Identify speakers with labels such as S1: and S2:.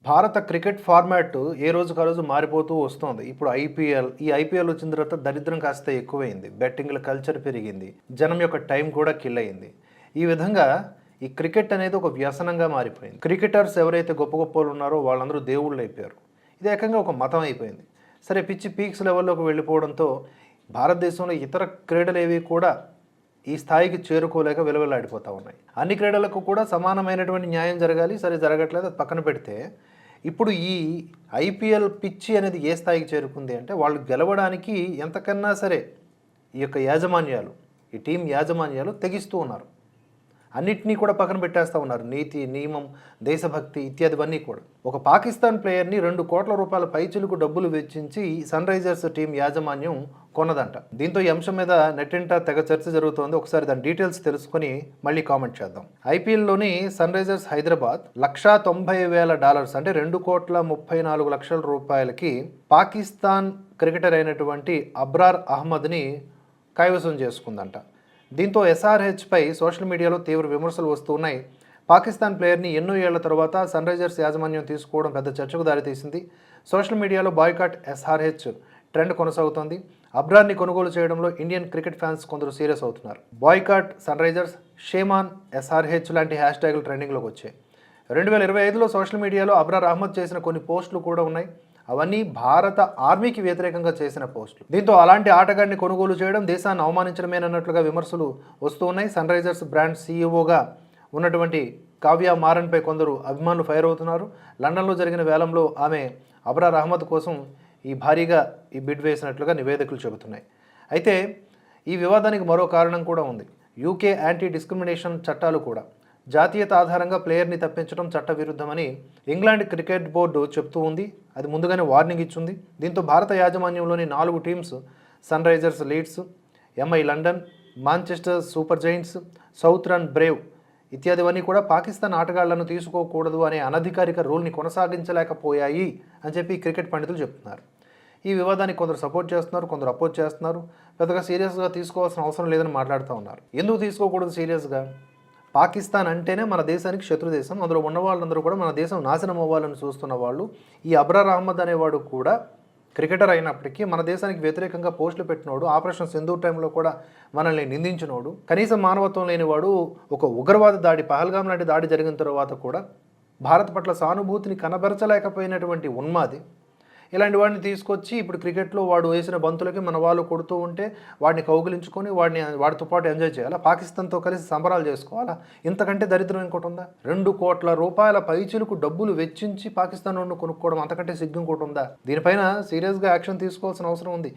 S1: భారత cricket format ఏ రోజుకు ఆ రోజు మారిపోతూ వస్తోంది. ఇప్పుడు ఈ ఐపీఎల్ వచ్చిన తర్వాత దరిద్రం కాస్త ఎక్కువైంది. బెట్టింగ్‌ల కల్చర్ పెరిగింది. జనం యొక్క టైం కూడా కిల్ అయింది. ఈ విధంగా ఈ క్రికెట్ అనేది ఒక వ్యసనంగా మారిపోయింది. క్రికెటర్స్ ఎవరైతే గొప్ప గొప్పోళ్ళు ఉన్నారో వాళ్ళందరూ దేవుళ్ళైపోయారు. ఇది ఏకంగా ఒక మతం అయిపోయింది. సరే పిచ్చి పీక్స్ లెవెల్లోకి వెళ్ళిపోవడంతో భారతదేశంలో ఇతర క్రీడలేవి కూడా ఈ స్థాయికి చేరుకోలేక విలవిల్లాడిపోతూ ఉన్నాయి. అన్ని క్రీడలకు కూడా సమానమైనటువంటి న్యాయం జరగాలి. సరే జరగట్లేదు, అది పక్కన పెడితే ఇప్పుడు ఈ ఐపీఎల్ పిచ్చి అనేది ఏ స్థాయికి చేరుకుంది అంటే వాళ్ళు గెలవడానికి ఎంతకన్నా సరే ఈ యొక్క యాజమాన్యాలు, ఈ టీం యాజమాన్యాలు తెగిస్తూ ఉన్నారు. అన్నిటినీ కూడా పక్కన పెట్టేస్తూ ఉన్నారు. నీతి, నియమం, దేశభక్తి ఇత్యాదివన్నీ కూడా. ఒక పాకిస్తాన్ ప్లేయర్ని 2 కోట్ల రూపాయల పైచిలుకు డబ్బులు వెచ్చించి సన్ రైజర్స్ టీం యాజమాన్యం కొన్నదంట. దీంతో ఈ అంశం మీద నెట్టింట తెగ చర్చ జరుగుతోంది. ఒకసారి దాని డీటెయిల్స్ తెలుసుకొని మళ్ళీ కామెంట్ చేద్దాం. ఐపీఎల్లోని సన్ రైజర్స్ హైదరాబాద్ $190,000 అంటే 2,34,00,000 రూపాయలకి పాకిస్తాన్ క్రికెటర్ అయినటువంటి అబ్రార్ అహ్మద్ని కైవసం చేసుకుందంట. దీంతో ఎస్ఆర్హెచ్పై సోషల్ మీడియాలో తీవ్ర విమర్శలు వస్తున్నాయి. పాకిస్తాన్ ప్లేయర్ని ఎన్నో ఏళ్ల తర్వాత సన్ రైజర్స్ యాజమాన్యం తీసుకోవడం పెద్ద చర్చకు దారితీసింది. సోషల్ మీడియాలో బాయ్కాట్ ఎస్ఆర్హెచ్ ట్రెండ్ కొనసాగుతోంది. అబ్రార్ని కొనుగోలు చేయడంలో ఇండియన్ క్రికెట్ ఫ్యాన్స్ కొందరు సీరియస్ అవుతున్నారు. Boycott sunrisers, shame on SRH లాంటి హ్యాష్ ట్యాగులు ట్రెండింగ్లోకి వచ్చాయి. 2025లో సోషల్ మీడియాలో అబ్రార్ అహ్మద్ చేసిన కొన్ని పోస్టులు కూడా ఉన్నాయి. అవన్నీ భారత ఆర్మీకి వ్యతిరేకంగా చేసిన పోస్టులు. దీంతో అలాంటి ఆటగాడిని కొనుగోలు చేయడం దేశాన్ని అవమానించడమేనన్నట్లుగా విమర్శలు వస్తూ ఉన్నాయి. సన్ రైజర్స్ బ్రాండ్ సీఈఓగా ఉన్నటువంటి కావ్య మారన్పై కొందరు అభిమానులు ఫైర్ అవుతున్నారు. లండన్లో జరిగిన వేలంలో ఆమె అబ్రార్ అహ్మద్ కోసం భారీగా బిడ్ వేసినట్లుగా నివేదికలు చెబుతున్నాయి. అయితే ఈ వివాదానికి మరో కారణం కూడా ఉంది. యూకే యాంటీ డిస్క్రిమినేషన్ చట్టాలు కూడా జాతీయత ఆధారంగా ప్లేయర్ని తప్పించడం చట్టవిరుద్ధమని ఇంగ్లాండ్ క్రికెట్ బోర్డు చెప్తూ ఉంది. అది ముందుగానే వార్నింగ్ ఇచ్చింది. దీంతో భారత యాజమాన్యంలోని 4 teams Sunrisers, Leeds, MI London, Manchester Super Giants, Southern Brave ఇత్యాదివన్నీ కూడా పాకిస్తాన్ ఆటగాళ్లను తీసుకోకూడదు అనే అనధికారిక రూల్ని కొనసాగించలేకపోయాయి అని చెప్పి క్రికెట్ పండితులు చెప్తున్నారు. ఈ వివాదాన్ని కొందరు సపోర్ట్ చేస్తున్నారు, కొందరు అపోజ్ చేస్తున్నారు. పెద్దగా సీరియస్గా తీసుకోవాల్సిన అవసరం లేదని మాట్లాడుతూ ఉన్నారు. ఎందుకు తీసుకోకూడదు సీరియస్గా? పాకిస్తాన్ అంటేనే మన దేశానికి శత్రు దేశం. అందులో ఉన్న వాళ్ళందరూ కూడా మన దేశం నాశనం అవ్వాలని చూస్తున్న వాళ్ళు. ఈ అబ్రార్ అహ్మద్ అనేవాడు కూడా క్రికెటర్ అయినప్పటికీ మన దేశానికి వ్యతిరేకంగా పోస్టులు పెట్టినోడు, ఆపరేషన్ సింధూర్ టైంలో కూడా మనల్ని నిందించినోడు, కనీసం మానవత్వం లేనివాడు, ఒక ఉగ్రవాద దాడి, పహల్గాం లాంటి దాడి జరిగిన తర్వాత కూడా భారత్ పట్ల సానుభూతిని కనబరచలేకపోయినటువంటి ఉన్మాది. ఇలాంటి వాడిని తీసుకొచ్చి ఇప్పుడు క్రికెట్లో వాడు వేసిన బంతులకి మన వాళ్ళు కొడుతూ ఉంటే వాడిని కౌగిలించుకొని వాడితో పాటు ఎంజాయ్ చేయాలా? పాకిస్తాన్తో కలిసి సంబరాలు చేసుకోవాలా? ఇంతకంటే దరిద్రం ఇంకోటి ఉందా? 2 కోట్ల రూపాయల పైచిలుకు డబ్బులు వెచ్చించి పాకిస్తాన్ నుండి కొనుక్కోవడం అంతకంటే సిగ్గు ఇంకోటి ఉందా? దీనిపైన సీరియస్గా యాక్షన్ తీసుకోవాల్సిన అవసరం ఉంది.